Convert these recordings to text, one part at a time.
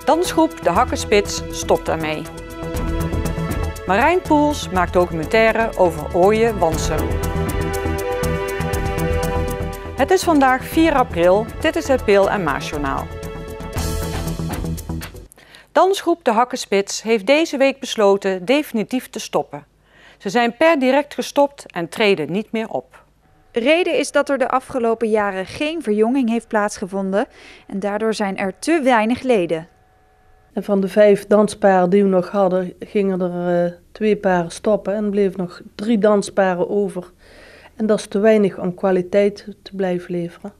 Dansgroep De Hakkenspits stopt daarmee. Marijn Poels maakt documentaire over Ooije Wansum. Het is vandaag 4 april, dit is het Peel en Maas Journaal. Dansgroep De Hakkenspits heeft deze week besloten definitief te stoppen. Ze zijn per direct gestopt en treden niet meer op. Reden is dat er de afgelopen jaren geen verjonging heeft plaatsgevonden en daardoor zijn er te weinig leden. En van de 5 dansparen die we nog hadden, gingen er 2 paren stoppen en er bleven nog 3 dansparen over. En dat is te weinig om kwaliteit te blijven leveren.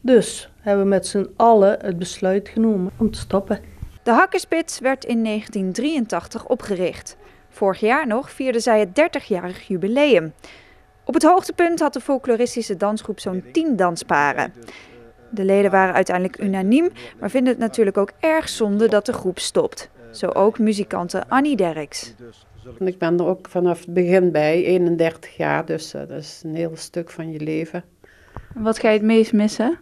Dus hebben we met z'n allen het besluit genomen om te stoppen. De Hakkenspits werd in 1983 opgericht. Vorig jaar nog vierde zij het 30-jarig jubileum. Op het hoogtepunt had de folkloristische dansgroep zo'n 10 dansparen. De leden waren uiteindelijk unaniem, maar vinden het natuurlijk ook erg zonde dat de groep stopt. Zo ook muzikante Annie Derks. Ik ben er ook vanaf het begin bij, 31 jaar, dus dat is een heel stuk van je leven. Wat ga je het meest missen?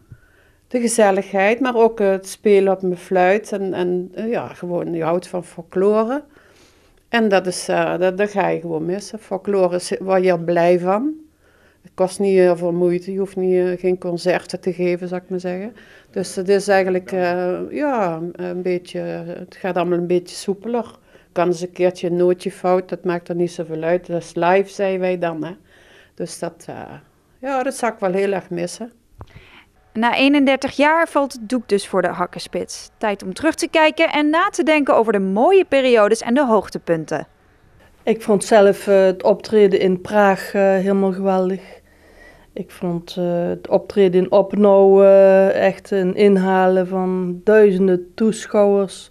De gezelligheid, maar ook het spelen op mijn fluit en ja, gewoon, je houdt van folklore. En dat ga je gewoon missen. Folklore word je heel blij van. Het kost niet heel veel moeite, je hoeft geen concerten te geven, zou ik maar zeggen. Dus het is eigenlijk, een beetje, het gaat allemaal een beetje soepeler. Kan eens een keertje een nootje fout, dat maakt er niet zoveel uit. Dat is live, zeiden wij dan. Hè. Dus dat zou ik wel heel erg missen. Na 31 jaar valt het doek dus voor de Hakkenspits. Tijd om terug te kijken en na te denken over de mooie periodes en de hoogtepunten. Ik vond zelf het optreden in Praag helemaal geweldig. Ik vond het optreden in Oppenau echt een inhalen van duizenden toeschouwers.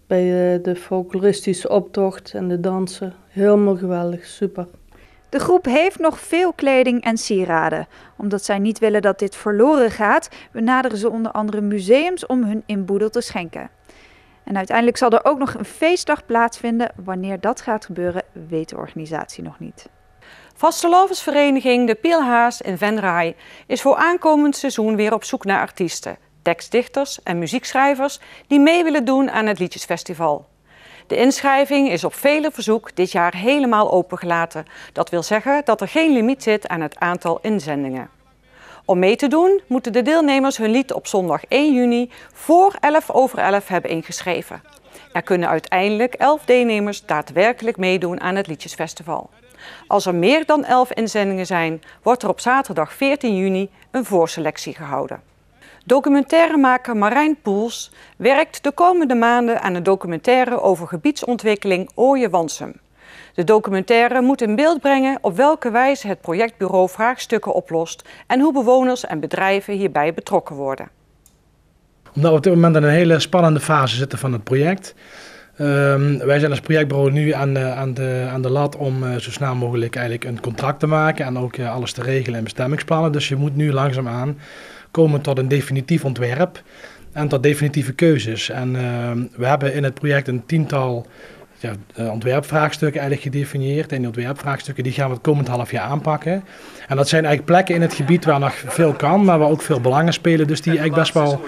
Bij de folkloristische optocht en de dansen. Helemaal geweldig, super. De groep heeft nog veel kleding en sieraden. Omdat zij niet willen dat dit verloren gaat, benaderen ze onder andere museums om hun inboedel te schenken. En uiteindelijk zal er ook nog een feestdag plaatsvinden. Wanneer dat gaat gebeuren, weet de organisatie nog niet. Vastelovensvereniging De Pielhaas in Venray is voor aankomend seizoen weer op zoek naar artiesten, tekstdichters en muziekschrijvers die mee willen doen aan het Liedjesfestival. De inschrijving is op vele verzoek dit jaar helemaal opengelaten. Dat wil zeggen dat er geen limiet zit aan het aantal inzendingen. Om mee te doen moeten de deelnemers hun lied op zondag 1 juni voor 11:11 hebben ingeschreven. Er kunnen uiteindelijk 11 deelnemers daadwerkelijk meedoen aan het Liedjesfestival. Als er meer dan 11 inzendingen zijn, wordt er op zaterdag 14 juni een voorselectie gehouden. Documentairemaker Marijn Poels werkt de komende maanden aan een documentaire over gebiedsontwikkeling Ooije Wansum. De documentaire moet in beeld brengen op welke wijze het projectbureau vraagstukken oplost en hoe bewoners en bedrijven hierbij betrokken worden. Omdat we op dit moment in een hele spannende fase zitten van het project. Wij zijn als projectbureau nu aan de lat om zo snel mogelijk eigenlijk een contract te maken en ook alles te regelen in bestemmingsplannen. Dus je moet nu langzaamaan komen tot een definitief ontwerp en tot definitieve keuzes. En we hebben in het project een 10-tal ontwerpvraagstukken eigenlijk gedefinieerd. En die ontwerpvraagstukken die gaan we het komend half jaar aanpakken. En dat zijn eigenlijk plekken in het gebied waar nog veel kan, maar waar ook veel belangen spelen. Dus die eigenlijk best wel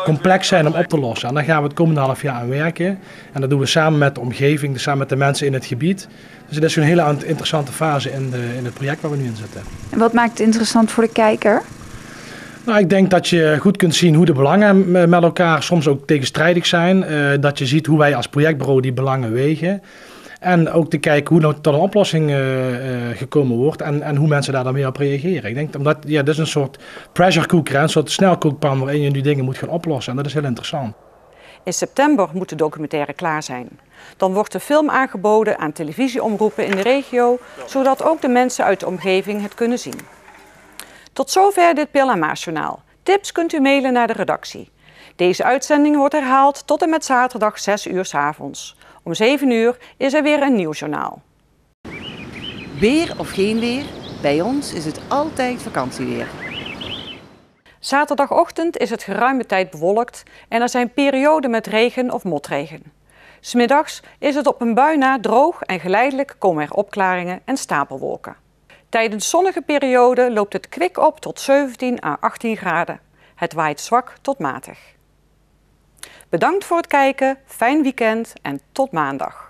complex zijn om op te lossen. En daar gaan we het komende half jaar aan werken. En dat doen we samen met de omgeving, dus samen met de mensen in het gebied. Dus het is een hele interessante fase in het project waar we nu in zitten. En wat maakt het interessant voor de kijker? Nou, ik denk dat je goed kunt zien hoe de belangen met elkaar soms ook tegenstrijdig zijn. Dat je ziet hoe wij als projectbureau die belangen wegen. En ook te kijken hoe nou tot een oplossing gekomen wordt en hoe mensen daar dan mee op reageren. Ik denk omdat dit is een soort pressure cooker, een soort snelkookpan waarin je nu dingen moet gaan oplossen. En dat is heel interessant. In september moet de documentaire klaar zijn. Dan wordt de film aangeboden aan televisieomroepen in de regio, zodat ook de mensen uit de omgeving het kunnen zien. Tot zover dit Peel en Maas Journaal. Tips kunt u mailen naar de redactie. Deze uitzending wordt herhaald tot en met zaterdag 6 uur 's avonds. Om 7 uur is er weer een nieuw journaal. Weer of geen weer, bij ons is het altijd vakantieweer. Zaterdagochtend is het geruime tijd bewolkt en er zijn perioden met regen of motregen. 'S Middags is het op een bui na droog en geleidelijk komen er opklaringen en stapelwolken. Tijdens zonnige perioden loopt het kwik op tot 17 à 18 graden. Het waait zwak tot matig. Bedankt voor het kijken, fijn weekend en tot maandag.